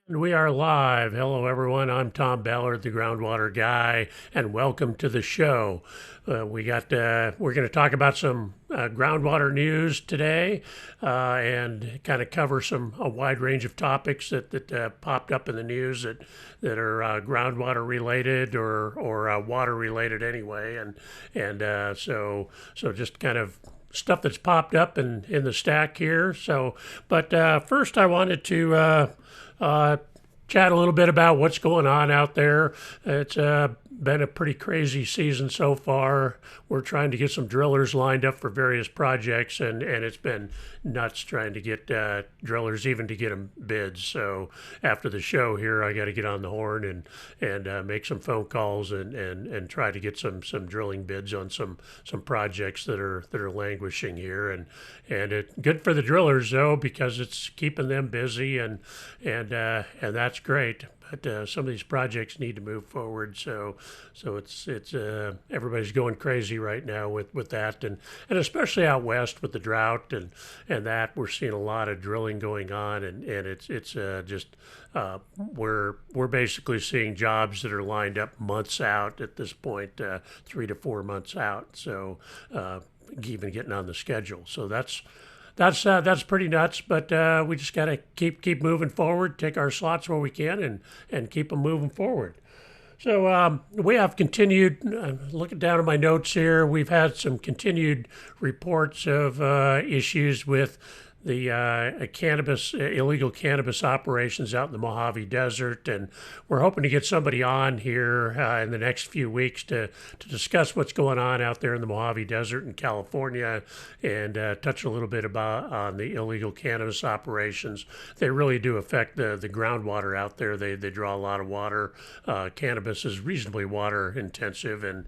And we are live. Hello, everyone. I'm Tom Ballard, the Groundwater Guy, and welcome to the show. We're going to talk about some groundwater news today, and kind of cover a wide range of topics that popped up in the news that are groundwater related or water related anyway, and so just kind of stuff that's popped up in the stack here. But first, I wanted to uh, chat a little bit about what's going on out there. It's been a pretty crazy season so far. We're trying to get some drillers lined up for various projects, and it's been nuts trying to get drillers even to get them bids. So after the show here, I got to get on the horn and make some phone calls and try to get some drilling bids on some projects that are languishing here, and it's good for the drillers though because it's keeping them busy and that's great. But some of these projects need to move forward, so it's everybody's going crazy right now with that, and especially out west with the drought and that we're seeing a lot of drilling going on, and it's just we're basically seeing jobs that are lined up months out at this point, 3 to 4 months out. So even getting on the schedule, so that's pretty nuts, but we just got to keep moving forward, take our slots where we can, and keep them moving forward. So we have continued, looking down at my notes here, we've had some continued reports of issues with the illegal cannabis operations out in the Mojave Desert, and we're hoping to get somebody on here in the next few weeks to discuss what's going on out there in the Mojave Desert in California, and touch a little bit about on the illegal cannabis operations. They really do affect the groundwater out there. They draw a lot of water. Cannabis is reasonably water intensive, and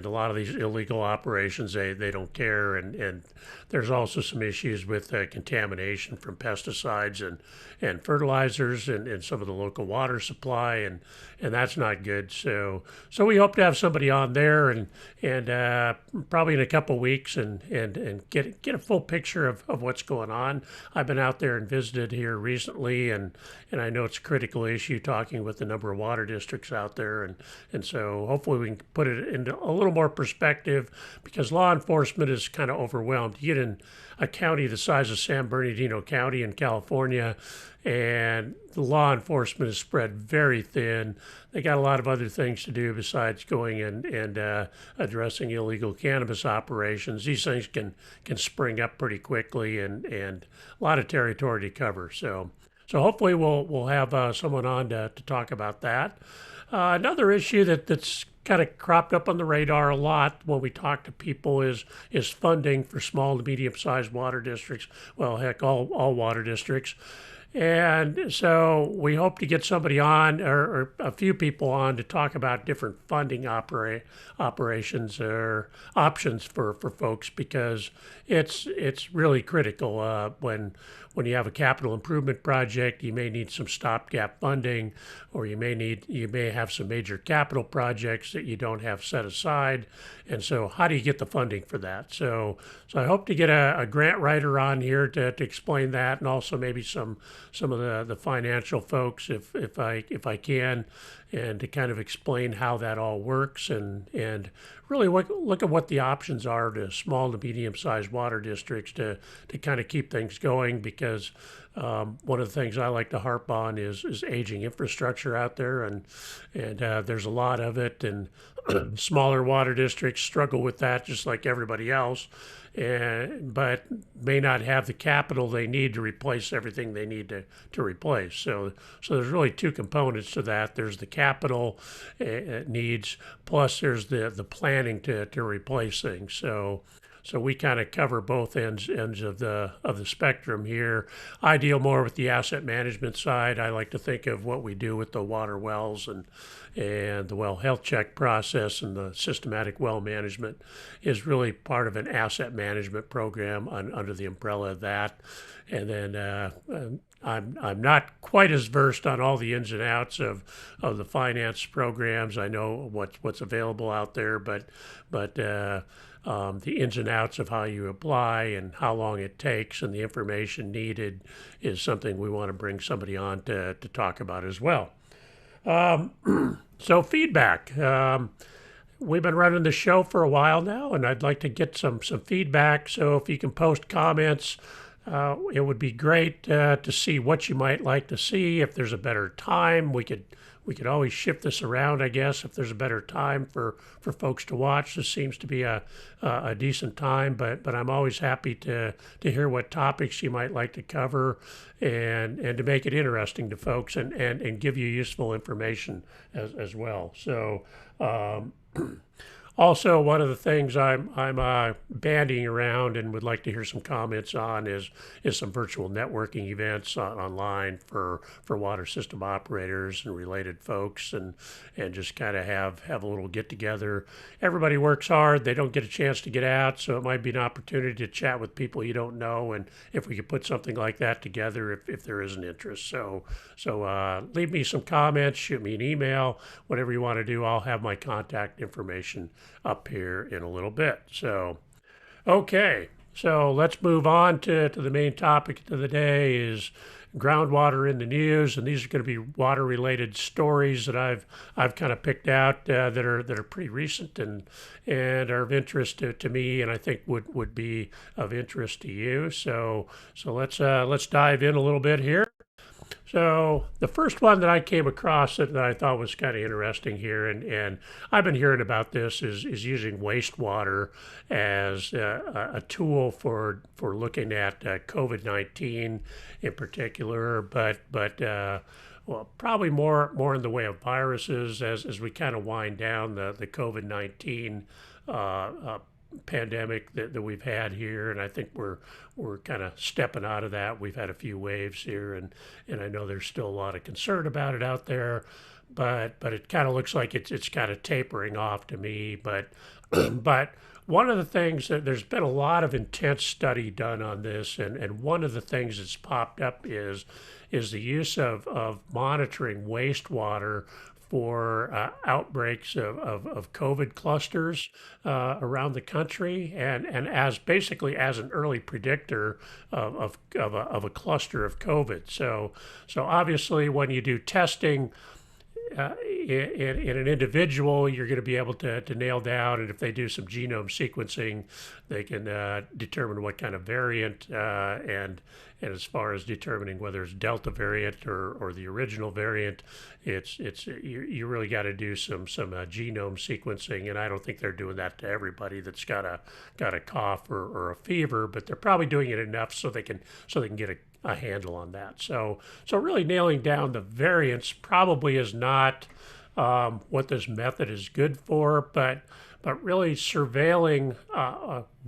a lot of these illegal operations they don't care, and there's also some issues with contamination from pesticides and fertilizers and some of the local water supply, and that's not good. So we hope to have somebody on there and probably in a couple weeks and get a full picture of what's going on. I've been out there and visited here recently, and I know it's a critical issue, talking with the number of water districts out there, and so hopefully we can put it into a little more perspective, because law enforcement is kind of overwhelmed. You get in a county the size of San Bernardino County in California, and the law enforcement is spread very thin. They got a lot of other things to do besides going and addressing illegal cannabis operations. These things can spring up pretty quickly, and a lot of territory to cover. So hopefully we'll have someone on to talk about that. Another issue that's kind of cropped up on the radar a lot when we talk to people is funding for small to medium sized water districts. Well, heck, all water districts. And so we hope to get somebody on, or a few people on, to talk about different funding operations or options for folks, because it's really critical. When you have a capital improvement project, you may need some stopgap funding, or you may have some major capital projects that you don't have set aside. And so how do you get the funding for that? So I hope to get a grant writer on here to explain that, and also maybe some of the financial folks if I can, and to kind of explain how that all works, and really look at what the options are to small to medium sized water districts to kind of keep things going, because one of the things I like to harp on is aging infrastructure out there, and there's a lot of it, and smaller water districts struggle with that just like everybody else, but may not have the capital they need to replace everything they need to replace. So there's really two components to that. There's the capital needs, plus there's the planning to replace things. So we kind of cover both ends of the spectrum here. I deal more with the asset management side. I like to think of what we do with the water wells and the well health check process, and the systematic well management is really part of an asset management program under the umbrella of that. And then I'm not quite as versed on all the ins and outs of the finance programs. I know what's available out there, but the ins and outs of how you apply and how long it takes and the information needed is something we want to bring somebody on to talk about as well. So feedback. We've been running the show for a while now, and I'd like to get some feedback. So if you can post comments, it would be great to see what you might like to see. If there's a better time, we could always shift this around, I guess, if there's a better time for folks to watch. This seems to be a decent time, but I'm always happy to hear what topics you might like to cover and to make it interesting to folks and give you useful information as well. So also, one of the things I'm bandying around and would like to hear some comments on is some virtual networking events online for water system operators and related folks, and just kind of have a little get together. Everybody works hard; they don't get a chance to get out, so it might be an opportunity to chat with people you don't know. And if we could put something like that together, if there is an interest, so leave me some comments, shoot me an email, whatever you want to do. I'll have my contact information up here in a little bit. So, okay, so let's move on to the main topic of the day is groundwater in the news, and these are going to be water-related stories that I've kind of picked out that are pretty recent and are of interest to me, and I think would be of interest to you. So let's dive in a little bit here. So the first one that I came across that I thought was kind of interesting here, and I've been hearing about this, is using wastewater as a tool for looking at COVID-19 in particular, but well, probably more in the way of viruses as we kind of wind down the COVID-19 pandemic that we've had here, and I think we're kind of stepping out of that. We've had a few waves here, and I know there's still a lot of concern about it out there, but it kind of looks like it's kind of tapering off to me. But but one of the things that there's been a lot of intense study done on this, and one of the things that's popped up is the use of monitoring wastewater for outbreaks of COVID clusters around the country, and as basically as an early predictor of a cluster of COVID. So obviously, when you do testing in an individual, you're going to be able to nail down, and if they do some genome sequencing, they can determine what kind of variant, and as far as determining whether it's Delta variant or the original variant, you really got to do some genome sequencing, and I don't think they're doing that to everybody that's got a cough or a fever, but they're probably doing it enough so they can get a handle on that. So really nailing down the variants probably is not what this method is good for, but really surveilling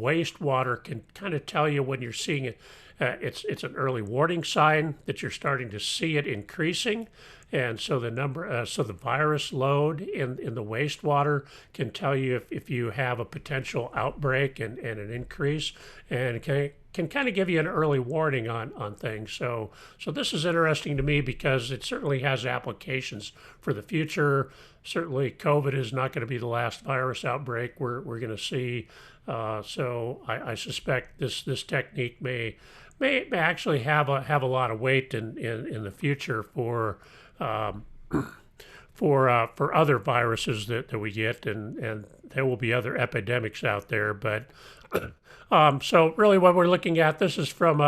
wastewater can kind of tell you when you're seeing it. It's an early warning sign that you're starting to see it increasing, and so the virus load in the wastewater can tell you if you have a potential outbreak and an increase, and can kind of give you an early warning on things. So this is interesting to me because it certainly has applications for the future. Certainly, COVID is not going to be the last virus outbreak we're going to see. So I suspect this technique may actually have a lot of weight in the future for other viruses that we get, and there will be other epidemics out there. But so really, what we're looking at, this is from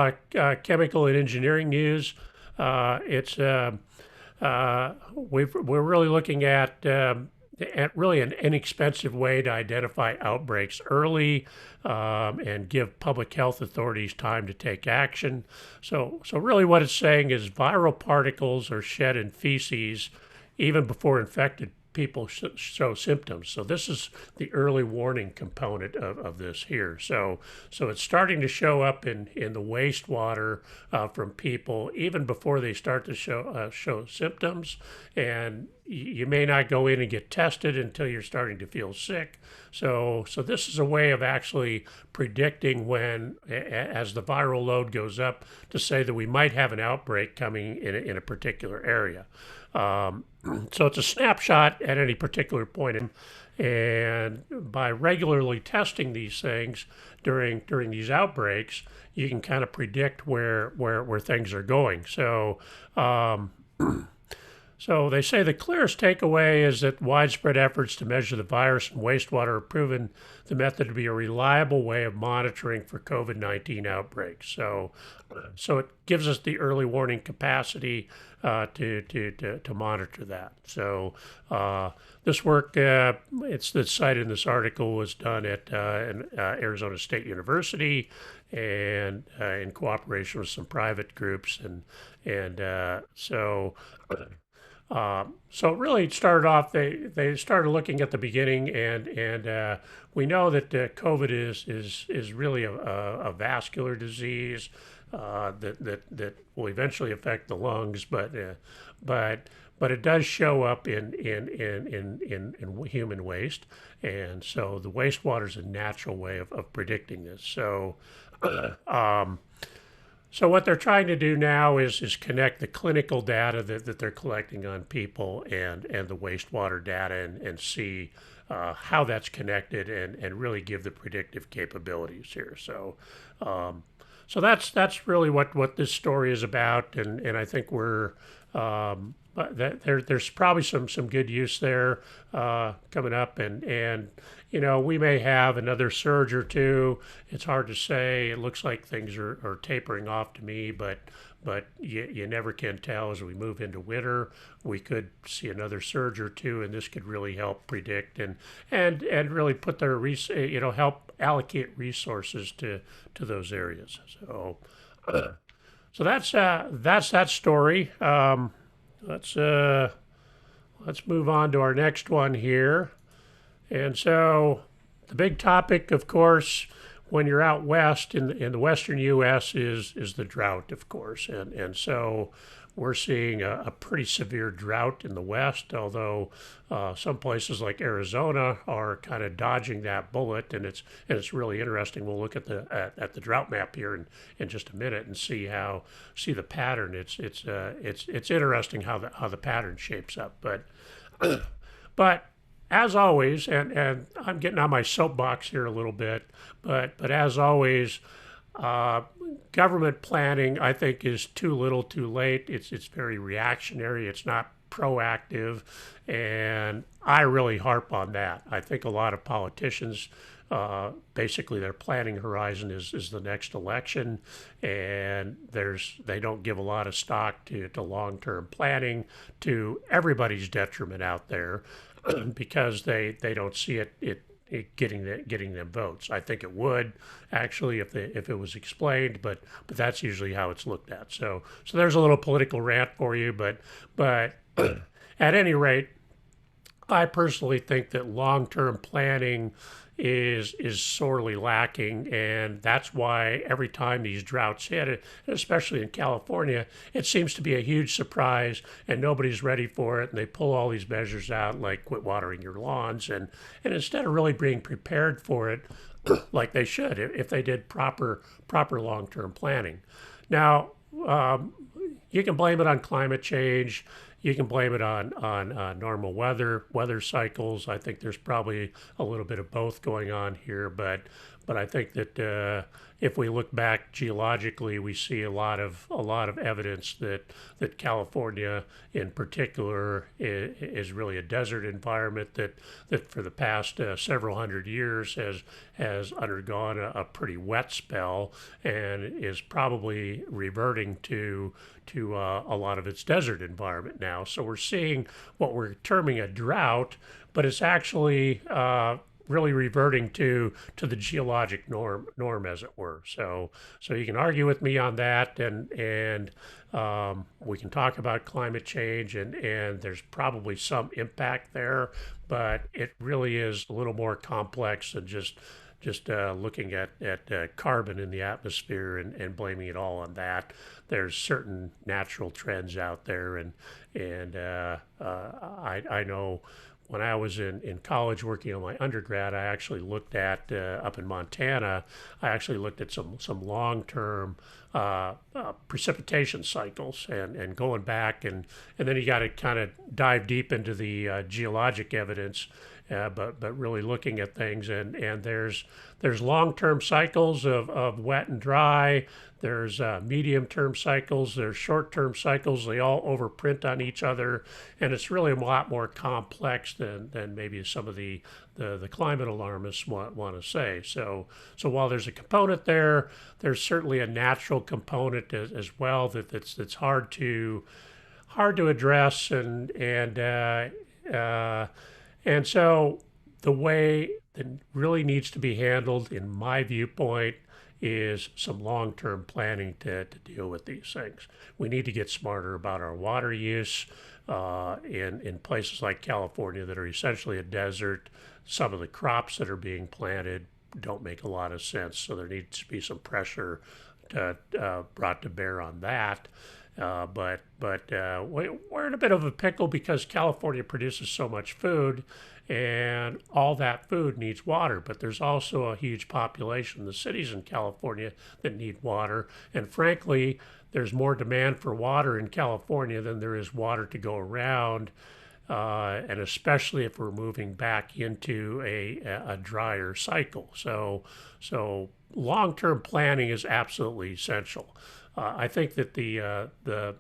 Chemical and Engineering News. We're really looking at really an inexpensive way to identify outbreaks early and give public health authorities time to take action. So really what it's saying is viral particles are shed in feces even before infected people show symptoms. So this is the early warning component of this here. So it's starting to show up in the wastewater from people even before they start to show symptoms. And you may not go in and get tested until you're starting to feel sick. So this is a way of actually predicting when, as the viral load goes up, to say that we might have an outbreak coming in a particular area. So it's a snapshot at any particular point, And by regularly testing these things during these outbreaks, you can kind of predict where things are going. So they say the clearest takeaway is that widespread efforts to measure the virus in wastewater have proven the method to be a reliable way of monitoring for COVID-19 outbreaks. So it gives us the early warning capacity to monitor that. So this work, it's the cited in this article, was done at Arizona State University, and in cooperation with some private groups, so really it started off. They started looking at the beginning, and we know that COVID is really a vascular disease that will eventually affect the lungs, but it does show up in human waste, and so the wastewater is a natural way of predicting this. So what they're trying to do now is connect the clinical data that they're collecting on people and the wastewater data, and see how that's connected, and really give the predictive capabilities here. So that's really what this story is about, and I think there's probably some good use there coming up, and we may have another surge or two. It's hard to say. It looks like things are tapering off to me, but you never can tell. As we move into winter, we could see another surge or two, and this could really help predict and really put their help allocate resources to those areas. So that's that story. Let's move on to our next one here. And so the big topic, of course, when you're out west in the western U.S. is the drought, of course. And so we're seeing a pretty severe drought in the west, although some places like Arizona are kind of dodging that bullet, and it's really interesting. We'll look at the drought map here in just a minute and see the pattern. It's interesting how the pattern shapes up, but as always, and I'm getting on my soapbox here a little bit, but as always, government planning, I think, is too little, too late. It's very reactionary. It's not proactive, and I really harp on that. I think a lot of politicians, basically, their planning horizon is the next election, and they don't give a lot of stock to long-term planning, to everybody's detriment out there, because they don't see it getting them votes. I think it would actually if it was explained, but that's usually how it's looked at. So there's a little political rant for you, but at any rate, I personally think that long-term planning is sorely lacking, and that's why every time these droughts hit, especially in California, it seems to be a huge surprise, and nobody's ready for it, and they pull all these measures out, like quit watering your lawns, and instead of really being prepared for it, like they should, if they did proper long-term planning. Now, you can blame it on climate change. You can blame it on normal weather cycles. I think there's probably a little bit of both going on here, but I think that if we look back geologically, we see a lot of evidence that California, in particular, is really a desert environment that for the past several hundred years has undergone a pretty wet spell, and is probably reverting to a lot of its desert environment now. So we're seeing what we're terming a drought, but it's actually really reverting to the geologic norm, as it were. So you can argue with me on that, and we can talk about climate change, and there's probably some impact there, but it really is a little more complex than just looking at carbon in the atmosphere and blaming it all on that. There's certain natural trends out there, and I know when I was in college working on my undergrad, I actually looked at up in Montana. I actually looked at some long-term precipitation cycles, and going back, and then you got to kind of dive deep into the geologic evidence but really looking at things. And there's long-term cycles of wet and dry. There's medium-term cycles. There's short-term cycles. They all overprint on each other, and it's really a lot more complex than maybe some of the climate alarmists want to say. So while there's a component there, there's certainly a natural component as well that's hard to address, and so the way that really needs to be handled, in my viewpoint, is some long-term planning to deal with these things. We need to get smarter about our water use in places like California that are essentially a desert. Some of the crops that are being planted don't make a lot of sense, so there needs to be some pressure brought to bear on that. But we're in a bit of a pickle because California produces so much food, and all that food needs water. But there's also a huge population in the cities in California that need water. And frankly, there's more demand for water in California than there is water to go around. And especially if we're moving back into a drier cycle. So long-term planning is absolutely essential. I think that the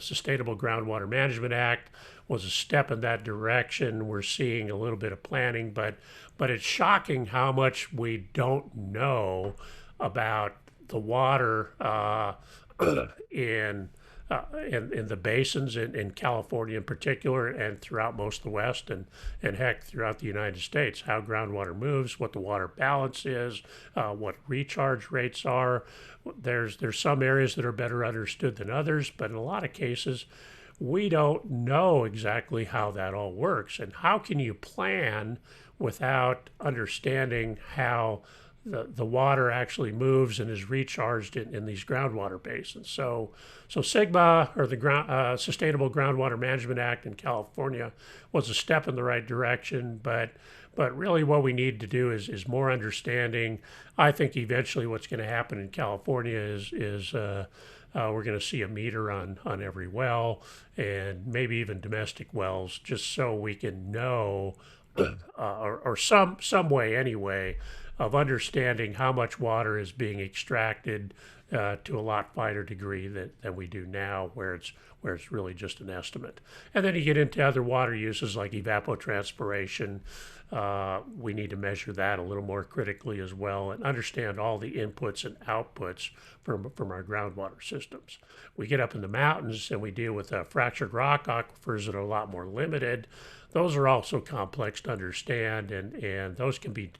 Sustainable Groundwater Management Act was a step in that direction. We're seeing a little bit of planning, but it's shocking how much we don't know about the water in the basins in California in particular, and throughout most of the West, and heck, throughout the United States, how groundwater moves, what the water balance is, what recharge rates are. There's some areas that are better understood than others, but in a lot of cases, we don't know exactly how that all works. And how can you plan without understanding how the water actually moves and is recharged in these groundwater basins? So SGMA, or the Sustainable Groundwater Management Act in California, was a step in the right direction, but really what we need to do is more understanding. I think eventually what's going to happen in California is we're going to see a meter on every well, and maybe even domestic wells, just so we can know, or some way anyway, of understanding how much water is being extracted to a lot finer degree than we do now, where it's really just an estimate. And then you get into other water uses like evapotranspiration. We need to measure that a little more critically as well, and understand all the inputs and outputs from our groundwater systems. We get up in the mountains and we deal with fractured rock aquifers that are a lot more limited. Those are also complex to understand, and those can be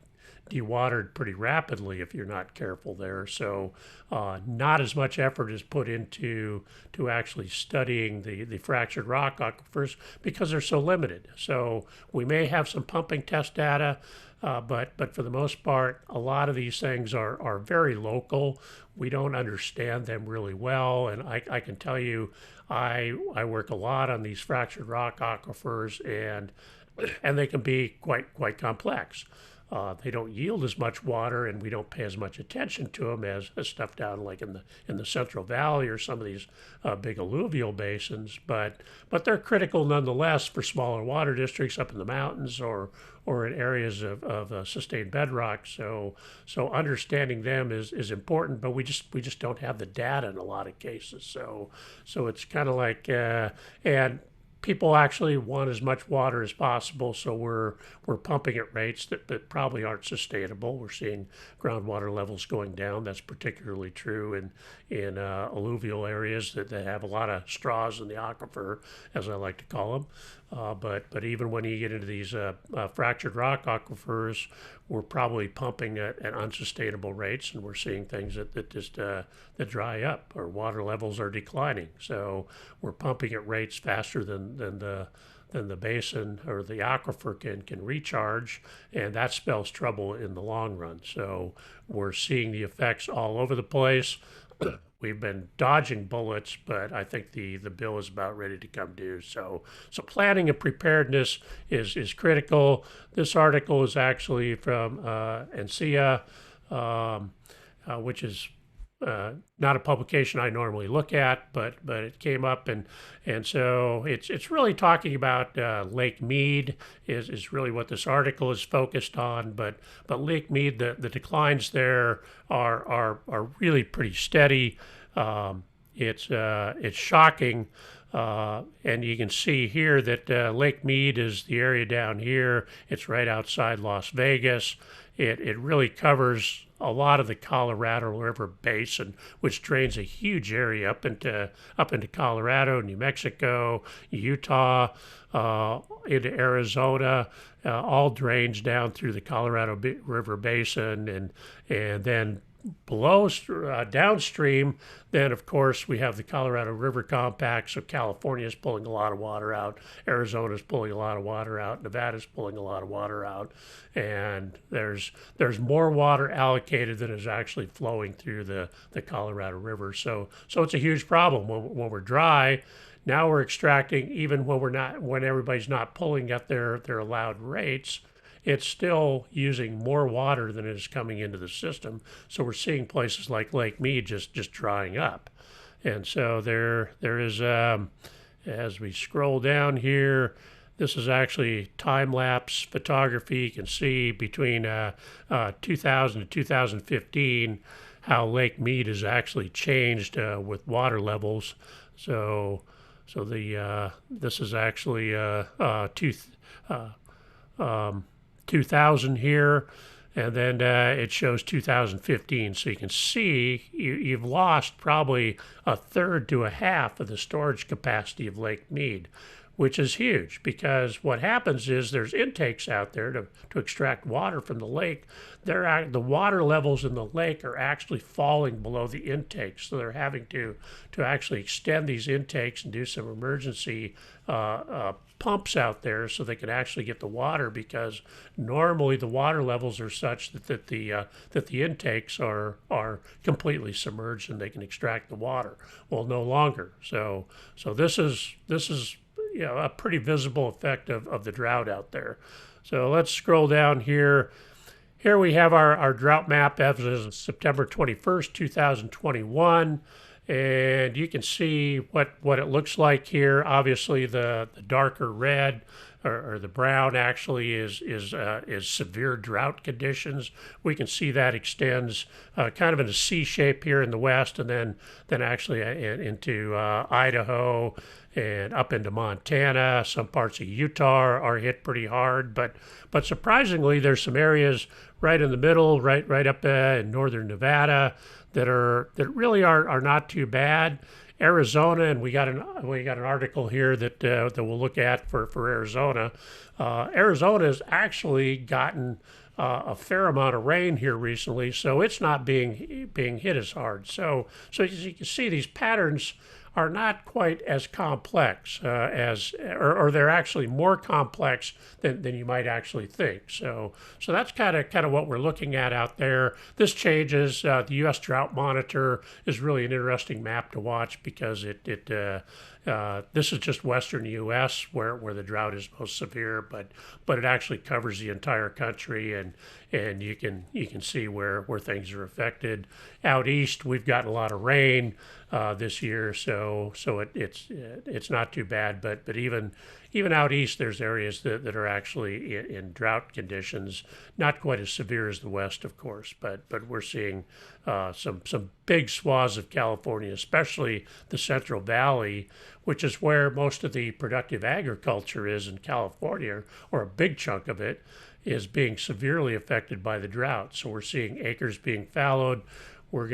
dewatered pretty rapidly if you're not careful there. So not as much effort is put into actually studying the fractured rock aquifers because they're so limited. So we may have some pumping test data, but for the most part, a lot of these things are very local. We don't understand them really well. And I can tell you, I work a lot on these fractured rock aquifers, and they can be quite complex. They don't yield as much water, and we don't pay as much attention to them as stuff down like in the Central Valley or some of these big alluvial basins. But they're critical nonetheless for smaller water districts up in the mountains or in areas of sustained bedrock. So understanding them is important, but we just don't have the data in a lot of cases. So it's kind of like and people actually want as much water as possible, so we're pumping at rates that probably aren't sustainable. We're seeing groundwater levels going down. That's particularly true in alluvial areas that have a lot of straws in the aquifer, as I like to call them. But even when you get into these fractured rock aquifers, we're probably pumping at unsustainable rates, and we're seeing things that just that dry up, or water levels are declining. So we're pumping at rates faster than the basin or the aquifer can recharge, and that spells trouble in the long run. So we're seeing the effects all over the place. We've been dodging bullets, but I think the bill is about ready to come due. So planning and preparedness is critical. This article is actually from NCEA, which is not a publication I normally look at, but it came up, and so it's really talking about Lake Mead is really what this article is focused on. But Lake Mead, the declines there are really pretty steady. It's shocking. And you can see here that Lake Mead is the area down here. It's right outside Las Vegas. It really covers a lot of the Colorado River basin, which drains a huge area up into Colorado, New Mexico, Utah, into Arizona, all drains down through the Colorado River basin, and then below, downstream, then of course we have the Colorado River Compact. So California is pulling a lot of water out, Arizona is pulling a lot of water out, Nevada is pulling a lot of water out, and there's more water allocated than is actually flowing through the Colorado River. So it's a huge problem when we're dry. Now we're extracting even when everybody's not pulling at their allowed rates. It's still using more water than is coming into the system. So we're seeing places like Lake Mead just drying up. And so there is, as we scroll down here, this is actually time-lapse photography. You can see between 2000 to 2015 how Lake Mead has actually changed with water levels. So this is actually 2000 here, and then it shows 2015. So you can see you've lost probably a third to a half of the storage capacity of Lake Mead, which is huge, because what happens is there's intakes out there to extract water from the lake. The water levels in the lake are actually falling below the intakes, so they're having to actually extend these intakes and do some emergency pumps out there so they can actually get the water, because normally the water levels are such that the intakes are completely submerged and they can extract the water. Well, no longer. So this is a pretty visible effect of the drought out there. So let's scroll down here. Here we have our drought map as of September 21st, 2021. And you can see what it looks like here. Obviously, the darker red or the brown actually is severe drought conditions. We can see that extends kind of in a C shape here in the west, and then actually into Idaho and up into Montana. Some parts of Utah are hit pretty hard, but surprisingly, there's some areas right in the middle, right up in northern Nevada, that really are not too bad. Arizona, and we got an article here that we'll look at for Arizona. Arizona has actually gotten a fair amount of rain here recently, so it's not being hit as hard. So as you can see, these patterns are not quite as complex or they're actually more complex than you might actually think. So that's kind of what we're looking at out there. This changes. The U.S. Drought Monitor is really an interesting map to watch, because this is just western U.S. where the drought is most severe, but it actually covers the entire country, and you can see where things are affected. Out east, we've gotten a lot of rain this year, so it's not too bad. But even out east, there's areas that are actually in drought conditions, not quite as severe as the west, of course, but we're seeing some big swaths of California, especially the Central Valley, which is where most of the productive agriculture is in California, or a big chunk of it is being severely affected by the drought. So we're seeing acres being fallowed. We're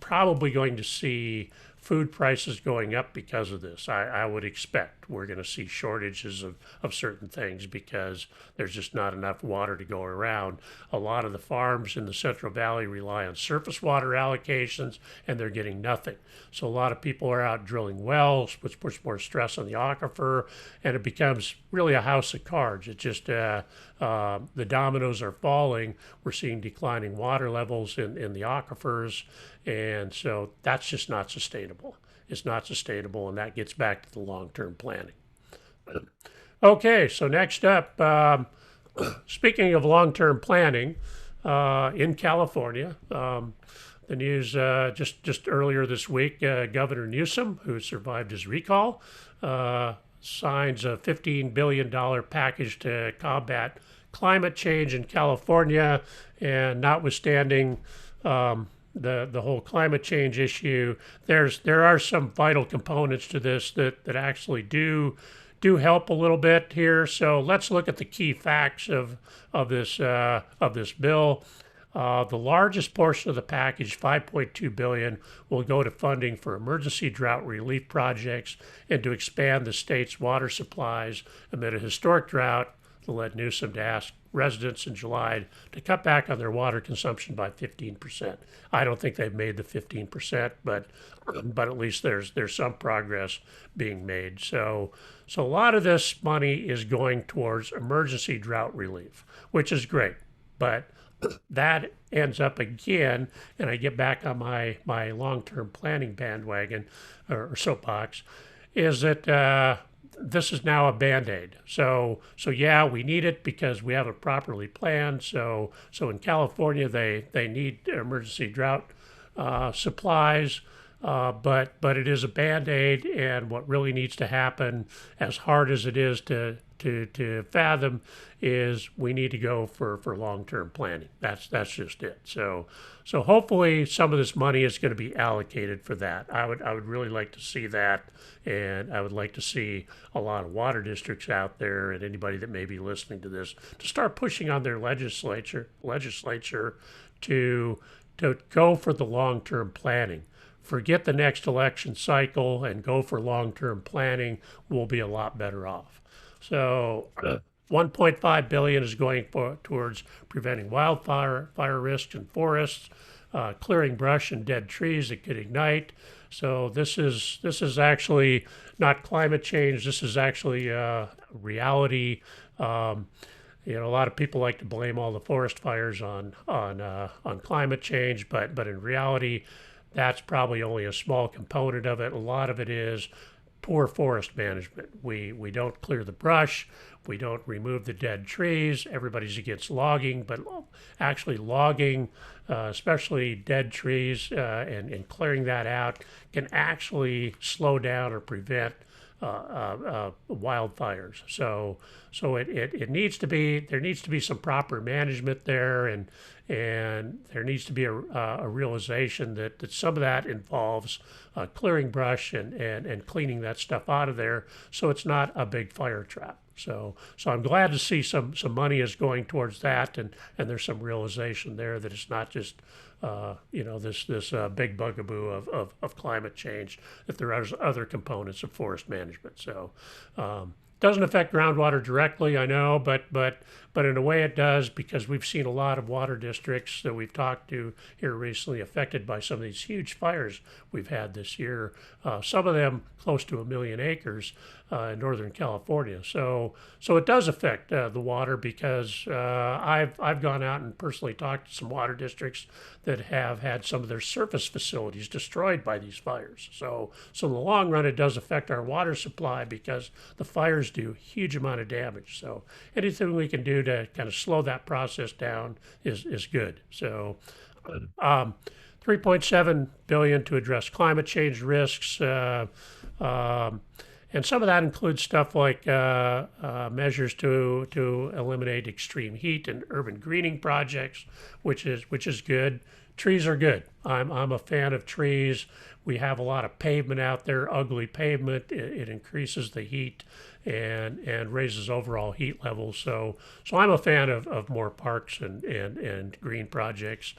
probably going to see food prices going up because of this. I would expect we're going to see shortages of certain things, because there's just not enough water to go around. A lot of the farms in the Central Valley rely on surface water allocations, and they're getting nothing. So a lot of people are out drilling wells, which puts more stress on the aquifer, and it becomes really a house of cards. It just the dominoes are falling. We're seeing declining water levels in the aquifers, and so that's just not sustainable. It's not sustainable, and that gets back to the long-term planning. Okay, so next up, speaking of long-term planning, in California, the news just earlier this week. Governor Newsom, who survived his recall, signs a $15 billion package to combat climate change in California. And notwithstanding the whole climate change issue, there are some vital components to this that actually do help a little bit here. So let's look at the key facts of this bill. The largest portion of the package, $5.2 billion, will go to funding for emergency drought relief projects and to expand the state's water supplies amid a historic drought that led Newsom to ask residents in July to cut back on their water consumption by 15%. I don't think they've made the 15%, but at least there's some progress being made. So a lot of this money is going towards emergency drought relief, which is great, but that ends up again, and I get back on my long-term planning bandwagon or soapbox, is that this is now a Band-Aid. So yeah, we need it because we haven't properly planned. So in California, they need emergency drought supplies, but it is a Band-Aid, and what really needs to happen, as hard as it is to fathom, is we need to go for long-term planning. That's just it. So hopefully some of this money is going to be allocated for that. I would really like to see that, and I would like to see a lot of water districts out there and anybody that may be listening to this to start pushing on their legislature to go for the long-term planning. Forget the next election cycle and go for long-term planning. We'll be a lot better off. So 1.5 billion is going towards preventing wildfire risks in forests, clearing brush and dead trees that could ignite. So this is actually not climate change. This is actually reality. A lot of people like to blame all the forest fires on climate change, but in reality, that's probably only a small component of it. A lot of it is poor forest management. We don't clear the brush. We don't remove the dead trees. Everybody's against logging, but actually logging, especially dead trees, and clearing that out can actually slow down or prevent wildfires. So it needs to be, there needs to be some proper management there, and there needs to be a realization that some of that involves clearing brush and cleaning that stuff out of there, so it's not a big fire trap. So I'm glad to see some money is going towards that, and there's some realization there that it's not just this big bugaboo of climate change, that there are other components of forest management. So doesn't affect groundwater directly, I know, but in a way it does, because we've seen a lot of water districts that we've talked to here recently affected by some of these huge fires we've had this year. Some of them close to 1 million acres in Northern California. So it does affect the water, because I've gone out and personally talked to some water districts that have had some of their surface facilities destroyed by these fires. So in the long run, it does affect our water supply, because the fires do a huge amount of damage. So anything we can do to kind of slow that process down is good. So 3.7 billion to address climate change risks. And some of that includes stuff like measures to eliminate extreme heat and urban greening projects, which is good. Trees are good. I'm a fan of trees. We have a lot of pavement out there, ugly pavement. It increases the heat and raises overall heat levels. So I'm a fan of more parks and green projects.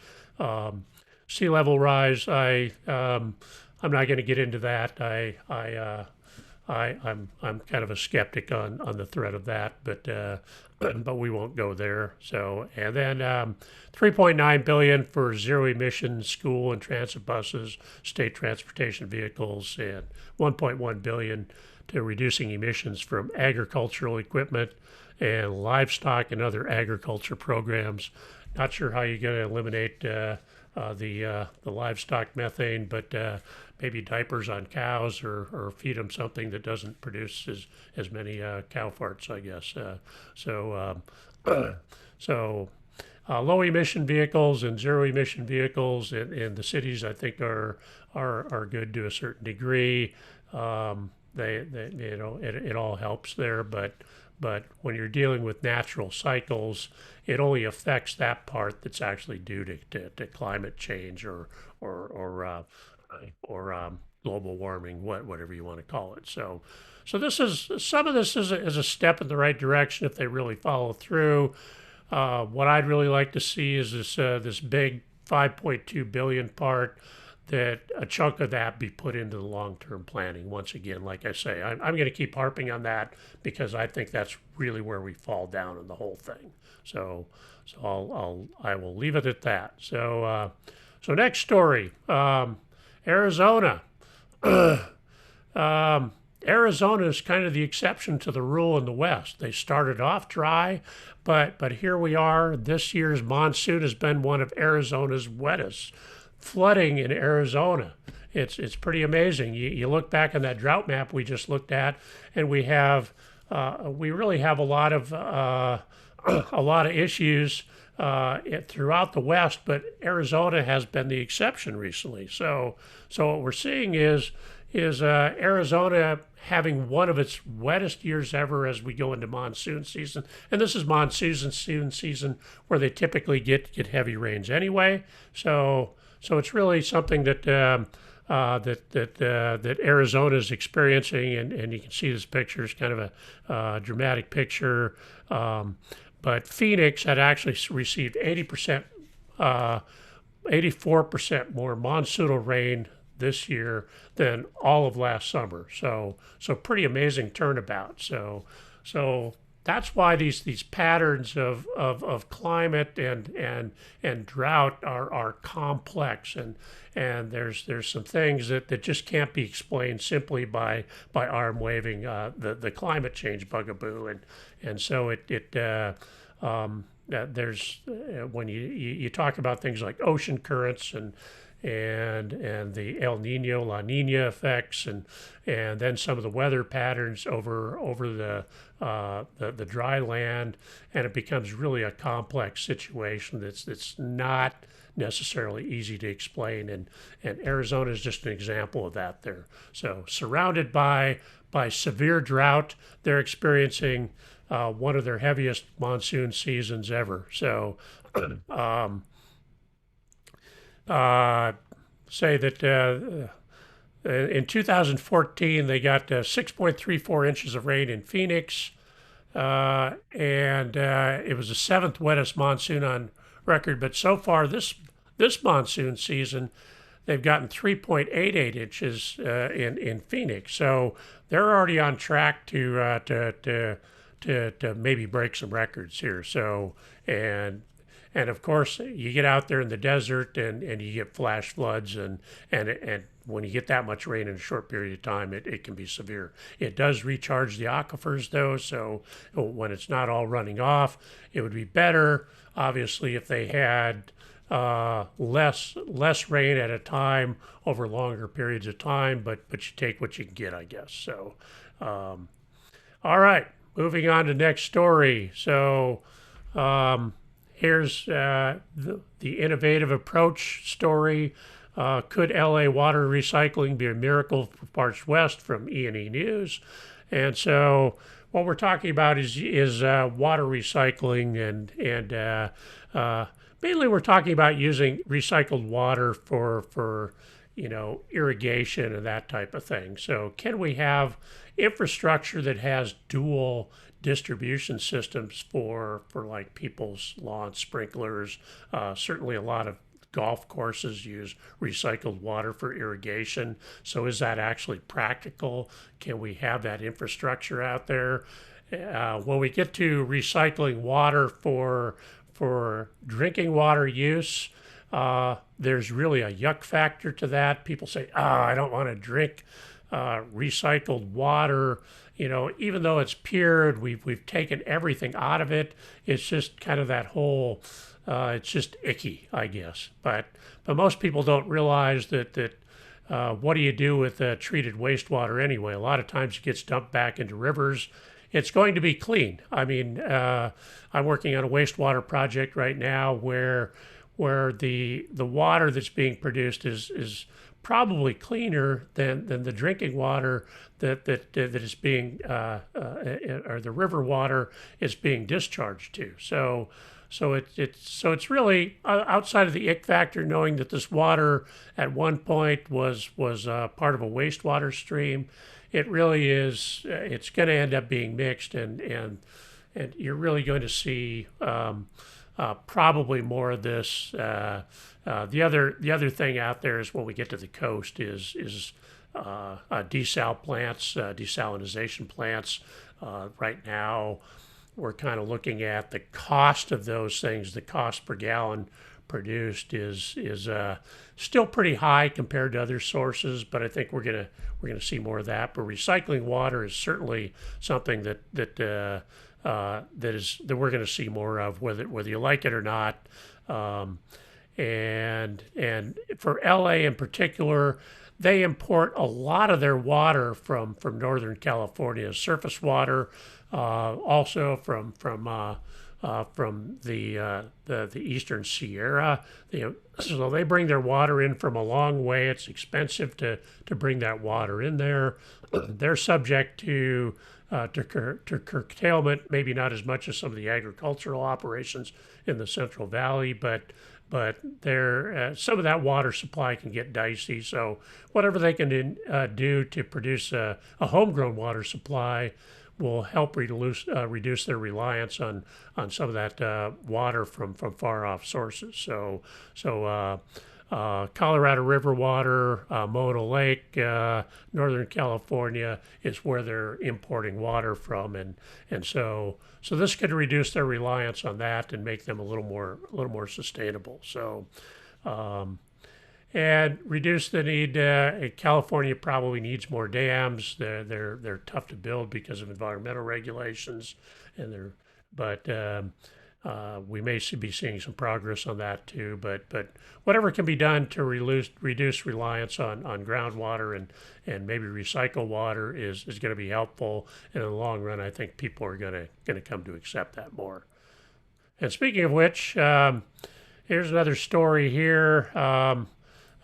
Sea level rise, I'm not going to get into that. I'm kind of a skeptic on the threat of that, but we won't go there. So, and then 3.9 billion for zero emission school and transit buses, state transportation vehicles, and 1.1 billion to reducing emissions from agricultural equipment and livestock and other agriculture programs. Not sure how you're going to eliminate the livestock methane, but maybe diapers on cows, or feed them something that doesn't produce as many cow farts, I guess. low emission vehicles and zero emission vehicles in the cities, I think, are good to a certain degree. They it all helps there, but when you're dealing with natural cycles, it only affects that part that's actually due to climate change or global warming, whatever you want to call it. So this is some of this is a step in the right direction if they really follow through. What I'd really like to see is this big 5.2 billion part, that a chunk of that be put into the long-term planning. Once again, like I say, I'm going to keep harping on that because I think that's really where we fall down in the whole thing. So I will leave it at that. So next story, Arizona. Arizona is kind of the exception to the rule in the West. They started off dry, but here we are. This year's monsoon has been one of Arizona's wettest. Flooding in Arizona, it's pretty amazing. You look back on that drought map we just looked at, and we really have a lot of issues throughout the West, but Arizona has been the exception recently. So what we're seeing is Arizona having one of its wettest years ever as we go into monsoon season. And this is monsoon season where they typically get heavy rains anyway. So it's really something that that Arizona is experiencing, and you can see this picture is kind of a dramatic picture. But Phoenix had actually received 80%, 84% more monsoonal rain this year than all of last summer. So pretty amazing turnabout. So that's why these patterns of climate and drought are complex, and there's some things that just can't be explained simply by arm waving the climate change bugaboo, and so there's when you talk about things like ocean currents and the El Nino, La Nina effects, and then some of the weather patterns over the dry land, and it becomes really a complex situation that's not necessarily easy to explain, and Arizona is just an example of that there. So surrounded by severe drought, they're experiencing one of their heaviest monsoon seasons ever. So say that in 2014 they got 6.34 inches of rain in Phoenix, and it was the seventh wettest monsoon on record. But so far this monsoon season, they've gotten 3.88 inches in Phoenix. So they're already on track to maybe break some records here. So and of course, you get out there in the desert and you get flash floods, and when you get that much rain in a short period of time, it can be severe. It does recharge the aquifers, though, so when it's not all running off, it would be better, obviously, if they had less rain at a time over longer periods of time, but you take what you can get, I guess. So, all right, moving on to next story. So, here's the innovative approach story. Could LA water recycling be a miracle for parts west, from E&E News? And so what we're talking about is water recycling, and mainly we're talking about using recycled water for irrigation and that type of thing. So can we have infrastructure that has dual distribution systems for like people's lawn sprinklers? Certainly a lot of golf courses use recycled water for irrigation. So is that actually practical? Can we have that infrastructure out there? When we get to recycling water for drinking water use, there's really a yuck factor to that. People say, I don't want to drink recycled water. Even though it's pure, we've taken everything out of it. It's just kind of that whole, it's just icky, I guess. But most people don't realize that what do you do with treated wastewater anyway? A lot of times it gets dumped back into rivers. it's going to be clean. I mean, I'm working on a wastewater project right now where the water that's being produced is probably cleaner than the drinking water that is being or the river water is being discharged to. So it's really outside of the ick factor, knowing that this water at one point was part of a wastewater stream. It really is. It's going to end up being mixed, and you're really going to see probably more of this. The other thing out there is when we get to the coast is desal plants, desalinization plants. Right now, we're kind of looking at the cost of those things. The cost per gallon produced is still pretty high compared to other sources, but I think we're gonna see more of that. But recycling water is certainly something that we're going to see more of, whether you like it or not. And for LA in particular, they import a lot of their water from Northern California, surface water, also from the Eastern Sierra. So they bring their water in from a long way. It's expensive to bring that water in there. They're subject to curtailment, maybe not as much as some of the agricultural operations in the Central Valley, but some of that water supply can get dicey. So whatever they can do to produce a homegrown water supply will help reduce their reliance on some of that water from far off sources. So Colorado River water, Mona Lake, Northern California is where they're importing water from, and so this could reduce their reliance on that and make them a little more sustainable. So, and reduce the need. California probably needs more dams. They're tough to build because of environmental regulations, but we may be seeing some progress on that too. But whatever can be done to reduce reliance on groundwater and maybe recycle water is going to be helpful. And in the long run, I think people are going to come to accept that more. And speaking of which, here's another story here.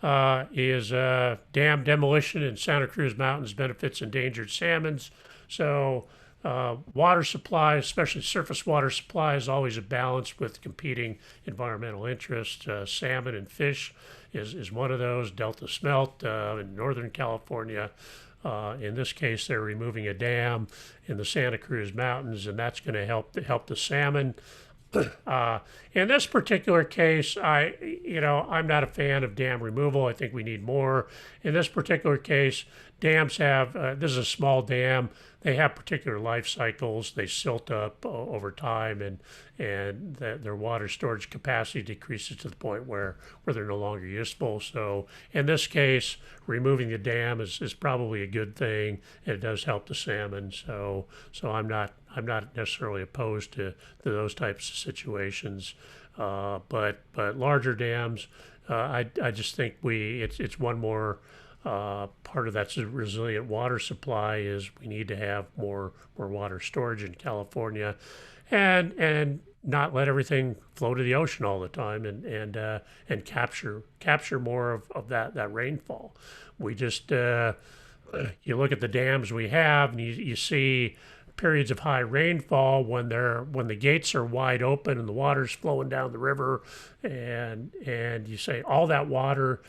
Is dam demolition in Santa Cruz Mountains benefits endangered salmons. So water supply, especially surface water supply, is always a balance with competing environmental interests. Salmon and fish is one of those. Delta smelt in Northern California. In this case, they're removing a dam in the Santa Cruz Mountains, and that's going to help the salmon. In this particular case, I'm not a fan of dam removal. I think we need more. In this particular case, dams have, this is a small dam. They have particular life cycles. They silt up over time, and their water storage capacity decreases to the point where they're no longer useful. So in this case, removing the dam is probably a good thing. It does help the salmon. So I'm not necessarily opposed to those types of situations. But larger dams, I just think it's one more part of that resilient water supply is we need to have more water storage in California, and not let everything flow to the ocean all the time, and capture more of that rainfall. We just you look at the dams we have, and you see periods of high rainfall when the gates are wide open and the water's flowing down the river, and you say all that water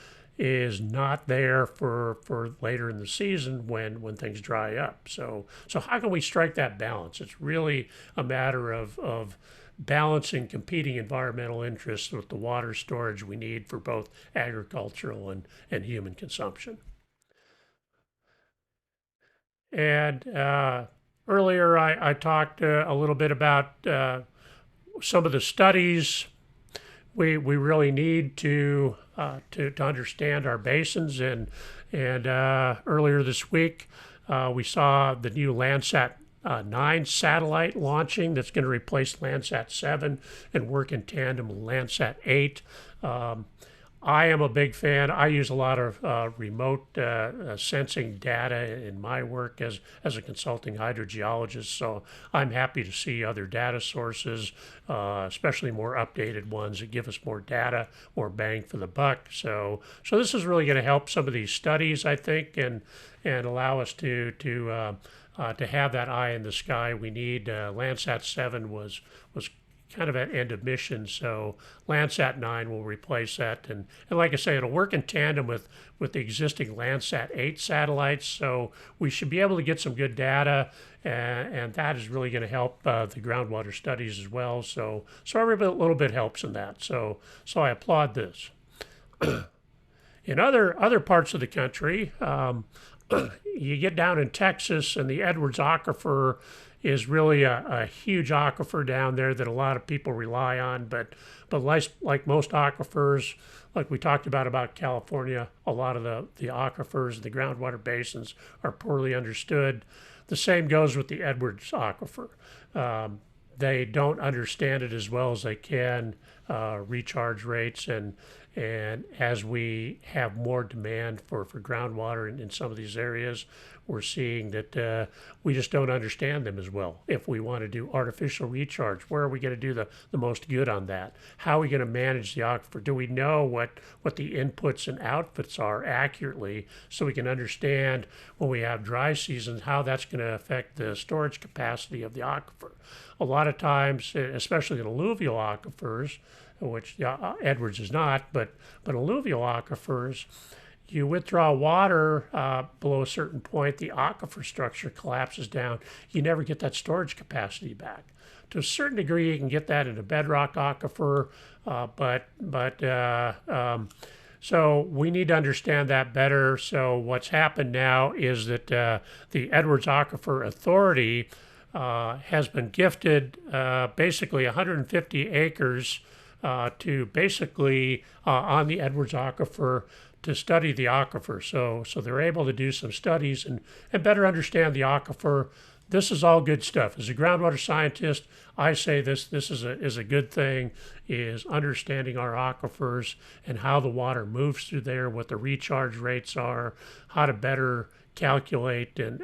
is not there for later in the season when things dry up. So how can we strike that balance? It's really a matter of balancing competing environmental interests with the water storage we need for both agricultural and human consumption. And earlier I talked a little bit about some of the studies we really need to understand our basins, and earlier this week we saw the new Landsat 9 satellite launching that's going to replace Landsat 7 and work in tandem with Landsat 8. I am a big fan. I use a lot of remote sensing data in my work as a consulting hydrogeologist. So I'm happy to see other data sources, especially more updated ones that give us more data, more bang for the buck. So this is really going to help some of these studies, I think, and allow us to have that eye in the sky we need. Landsat 7 was kind of at end of mission, so Landsat 9 will replace that. And like I say, it'll work in tandem with the existing Landsat 8 satellites, so we should be able to get some good data, and that is really going to help the groundwater studies as well. So every little bit helps in that. So I applaud this. In other parts of the country, you get down in Texas, and the Edwards Aquifer is really a huge aquifer down there that a lot of people rely on. But like most aquifers, like we talked about California, a lot of the aquifers, the groundwater basins are poorly understood. The same goes with the Edwards Aquifer. They don't understand it as well as they can, recharge rates, and as we have more demand for groundwater in some of these areas, we're seeing that we just don't understand them as well. If we want to do artificial recharge, where are we going to do the most good on that? How are we going to manage the aquifer? Do we know what the inputs and outputs are accurately, so we can understand when we have dry seasons how that's going to affect the storage capacity of the aquifer? A lot of times, especially in alluvial aquifers, which Edwards is not, but alluvial aquifers, you withdraw water below a certain point, the aquifer structure collapses down. You never get that storage capacity back. To a certain degree, you can get that in a bedrock aquifer, so we need to understand that better. So what's happened now is that the Edwards Aquifer Authority has been gifted basically 150 acres to basically on the Edwards Aquifer to study the aquifer. So they're able to do some studies and better understand the aquifer. This is all good stuff. As a groundwater scientist, I say this is a good thing, is understanding our aquifers and how the water moves through there, what the recharge rates are, how to better calculate and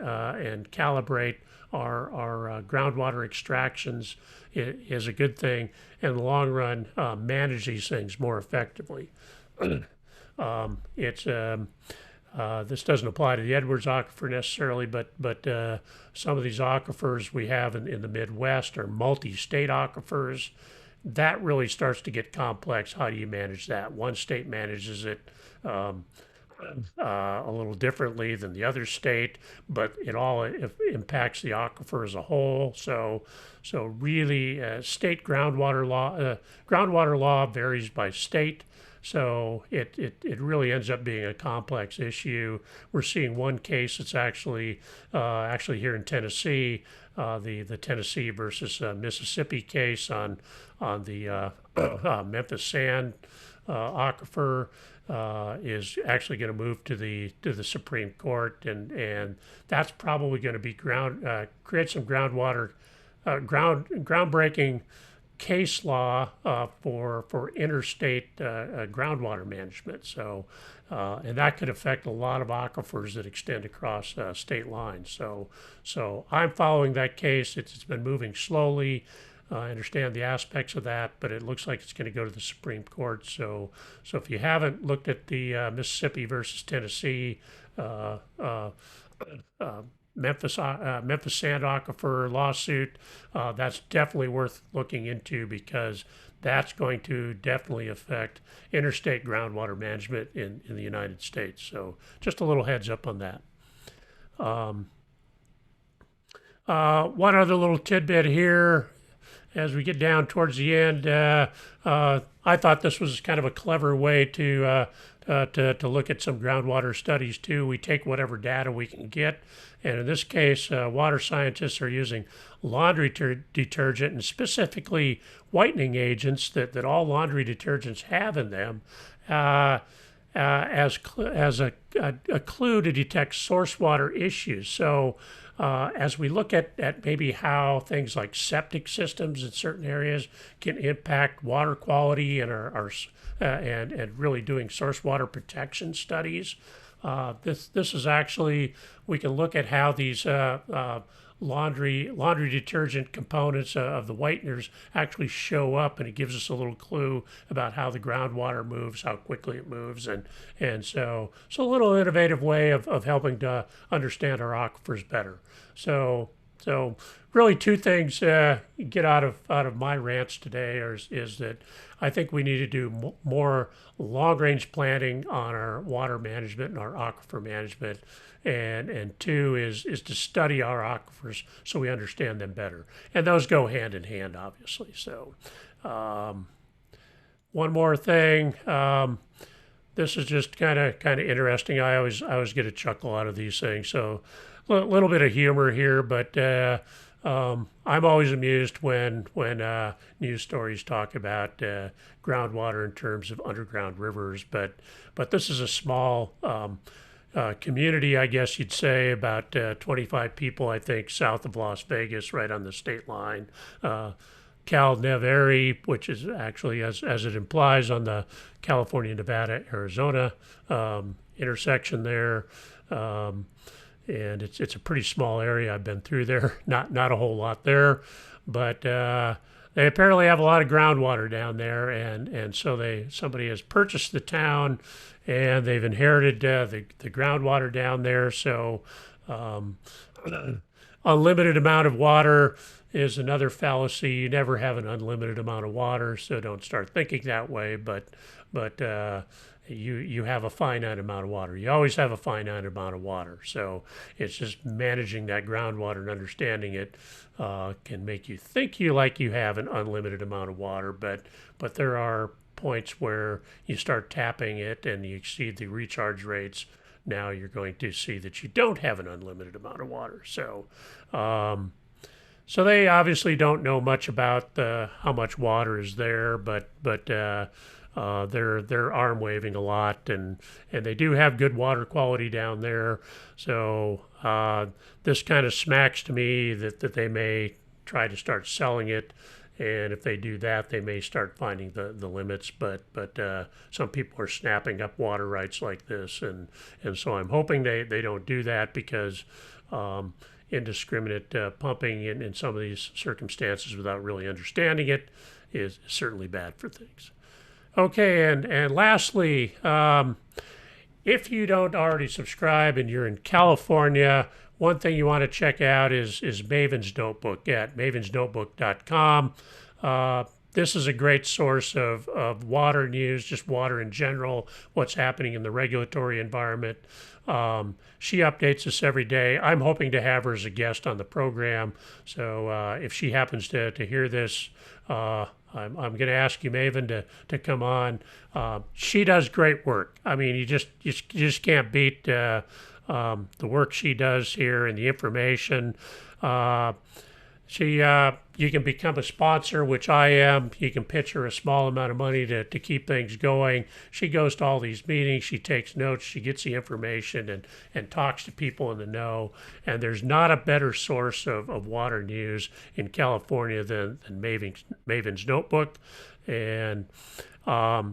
calibrate our groundwater extractions is a good thing. In the long run, manage these things more effectively. This doesn't apply to the Edwards Aquifer necessarily, but some of these aquifers we have in the Midwest are multi-state aquifers. That really starts to get complex. How do you manage that? One state manages it a little differently than the other state, but it all impacts the aquifer as a whole. So really, state groundwater law varies by state. So it really ends up being a complex issue. We're seeing one case that's actually here in Tennessee, the Tennessee versus Mississippi case on the Memphis sand aquifer. Is actually going to move to the Supreme Court, and that's probably going to be create some groundbreaking case law for interstate groundwater management. So, and that could affect a lot of aquifers that extend across state lines. So I'm following that case. It's been moving slowly. I understand the aspects of that, but it looks like it's going to go to the Supreme Court. So if you haven't looked at the Mississippi versus Tennessee Memphis sand aquifer lawsuit, that's definitely worth looking into, because that's going to definitely affect interstate groundwater management in the United States. So just a little heads up on that. One other little tidbit here. As we get down towards the end, I thought this was kind of a clever way to look at some groundwater studies too. We take whatever data we can get, and in this case, water scientists are using laundry detergent, and specifically whitening agents that all laundry detergents have in them, as a clue to detect source water issues. So as we look at maybe how things like septic systems in certain areas can impact water quality and and really doing source water protection studies. This is actually, we can look at how these laundry detergent components of the whiteners actually show up, and it gives us a little clue about how the groundwater moves, how quickly it moves, and a little innovative way of helping to understand our aquifers better. So really, two things get out of my rants today is that I think we need to do more long range planning on our water management and our aquifer management, and two is to study our aquifers so we understand them better, and those go hand in hand, obviously. So one more thing. This is just kind of interesting. I always get a chuckle out of these things. So a little bit of humor here, but I'm always amused when news stories talk about groundwater in terms of underground rivers. But this is a small community, I guess you'd say, about 25 people, I think, south of Las Vegas, right on the state line. Cal Neveri, which is actually, as it implies, on the California, Nevada, Arizona intersection there. And it's a pretty small area. I've been through there, not a whole lot there, but they apparently have a lot of groundwater down there, and so somebody has purchased the town, and they've inherited the groundwater down there. So unlimited amount of water is another fallacy. You never have an unlimited amount of water, so don't start thinking that way. But you have a finite amount of water. You always have a finite amount of water. So it's just managing that groundwater and understanding it can make you think you have an unlimited amount of water, but there are points where you start tapping it and you exceed the recharge rates. Now you're going to see that you don't have an unlimited amount of water. So so they obviously don't know much about how much water is there, but they're arm waving a lot, and they do have good water quality down there. So this kind of smacks to me that they may try to start selling it, and if they do that, they may start finding the limits. But some people are snapping up water rights like this, and so I'm hoping they don't do that, because indiscriminate pumping in some of these circumstances without really understanding it is certainly bad for things. Okay, and lastly, if you don't already subscribe and you're in California, one thing you want to check out is Mavens Notebook at mavensnotebook.com. This is a great source of water news, just water in general, what's happening in the regulatory environment. She updates us every day. I'm hoping to have her as a guest on the program. So if she happens to hear this, I'm going to ask you, Maven, to come on. She does great work. I mean, you just can't beat the work she does here and the information. You can become a sponsor, which I am. You can pitch her a small amount of money to keep things going. She goes to all these meetings. She takes notes. She gets the information and talks to people in the know. And there's not a better source of water news in California than Mavens Notebook. And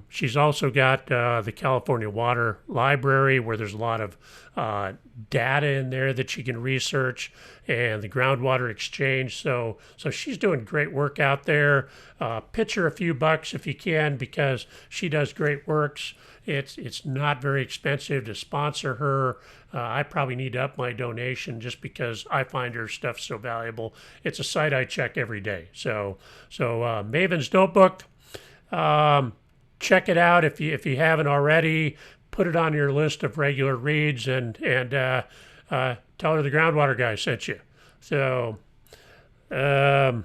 she's also got the California Water Library, where there's a lot of data in there that you can research, and the Groundwater Exchange. So she's doing great work out there. Pitch her a few bucks if you can, because she does great works. It's not very expensive to sponsor her. I probably need to up my donation just because I find her stuff so valuable. It's a site I check every day. So Mavens Notebook. Check it out if you haven't already. Put it on your list of regular reads, and tell her the groundwater guy sent you. So, all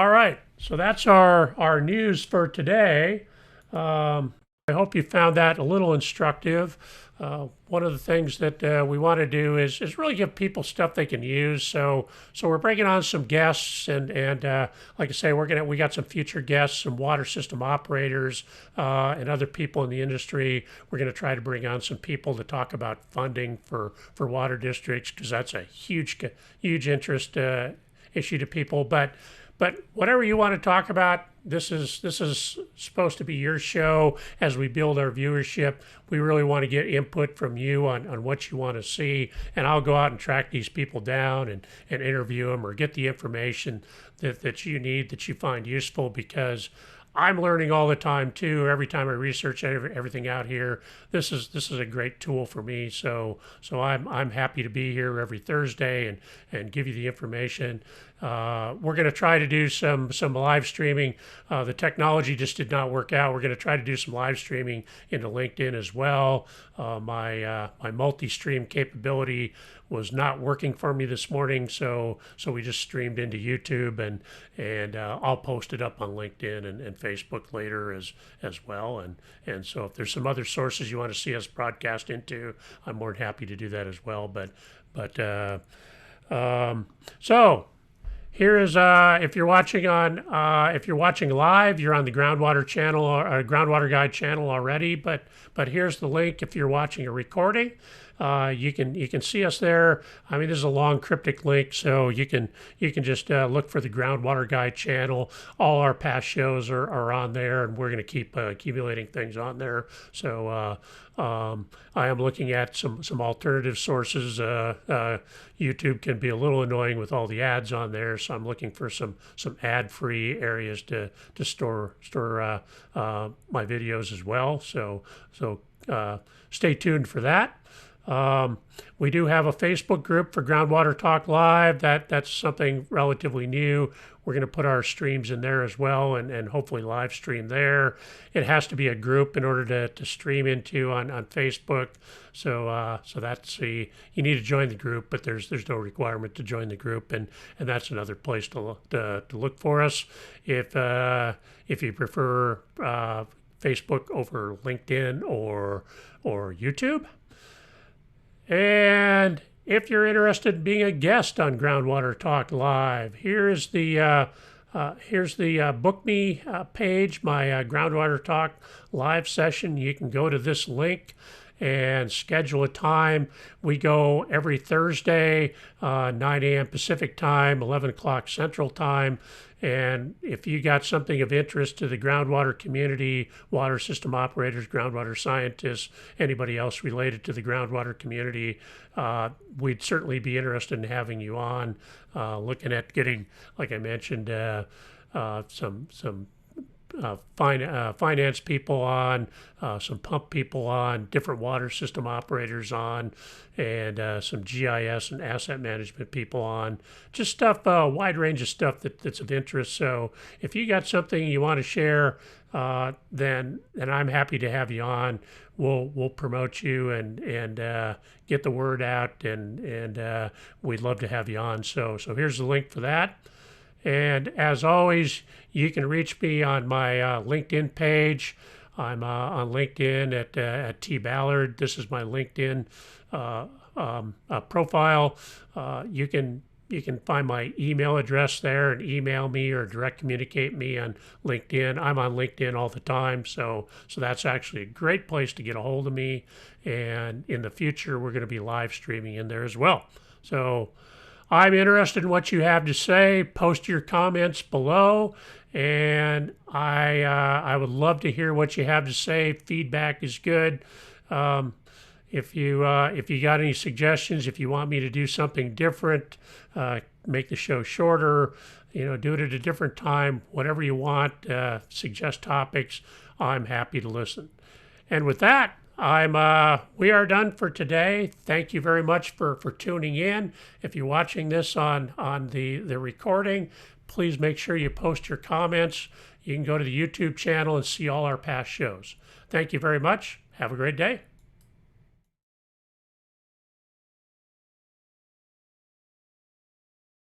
right. So that's our news for today. I hope you found that a little instructive. One of the things that we want to do is really give people stuff they can use. So we're bringing on some guests, and like I say, we got some future guests, some water system operators, and other people in the industry. We're going to try to bring on some people to talk about funding for water districts, because that's a huge interest issue to people. But whatever you want to talk about, this is supposed to be your show. As we build our viewership, we really want to get input from you on what you want to see, and I'll go out and track these people down and interview them, or get the information that you need, that you find useful, because I'm learning all the time too. Every time I research everything out here, this is a great tool for me. So I'm happy to be here every Thursday and give you the information. We're going to try to do some live streaming. The technology just did not work out. We're going to try to do some live streaming into LinkedIn as well. My multi-stream capability was not working for me this morning, so we just streamed into YouTube, and I'll post it up on LinkedIn and Facebook later as well. And so if there's some other sources you want to see us broadcast into, I'm more than happy to do that as well. So here is if you're watching live, you're on the Groundwater channel, or Groundwater Guide channel already. But here's the link if you're watching a recording. You can see us there. I mean, this is a long cryptic link, so you can just look for the Groundwater Guide channel. All our past shows are on there, and we're going to keep accumulating things on there. So I am looking at some alternative sources. YouTube can be a little annoying with all the ads on there, so I'm looking for some ad-free areas to store my videos as well. So stay tuned for that. We do have a Facebook group for Groundwater Talk Live. That's something relatively new. We're going to put our streams in there as well, and hopefully live stream there. It has to be a group in order to stream into on Facebook. So that's you need to join the group, but there's no requirement to join the group, and that's another place to look for us. If you prefer Facebook over LinkedIn or YouTube. And if you're interested in being a guest on Groundwater Talk Live, here's the book me page, my Groundwater Talk Live session. You can go to this link and schedule a time. We go every Thursday, 9 a.m. Pacific time, 11 o'clock Central time. And if you got something of interest to the groundwater community, water system operators, groundwater scientists, anybody else related to the groundwater community, we'd certainly be interested in having you on, looking at getting, like I mentioned, some finance people on, some pump people on, different water system operators on, and some GIS and asset management people on. Just stuff, a wide range of stuff that's of interest. So if you got something you want to share, then I'm happy to have you on. We'll promote you and get the word out, and we'd love to have you on. So here's the link for that. And as always, you can reach me on my LinkedIn page. I'm on LinkedIn at T. Ballard. This is my LinkedIn profile. You can find my email address there and email me or direct communicate me on LinkedIn. I'm on LinkedIn all the time, so that's actually a great place to get a hold of me. And in the future, we're going to be live streaming in there as well. So I'm interested in what you have to say. Post your comments below, and I would love to hear what you have to say. Feedback is good. If you got any suggestions, if you want me to do something different, make the show shorter, do it at a different time, whatever you want, suggest topics, I'm happy to listen. And with that, we are done for today. Thank you very much for tuning in. If you're watching this on the recording, please make sure you post your comments. You can go to the YouTube channel and see all our past shows. Thank you very much. Have a great day.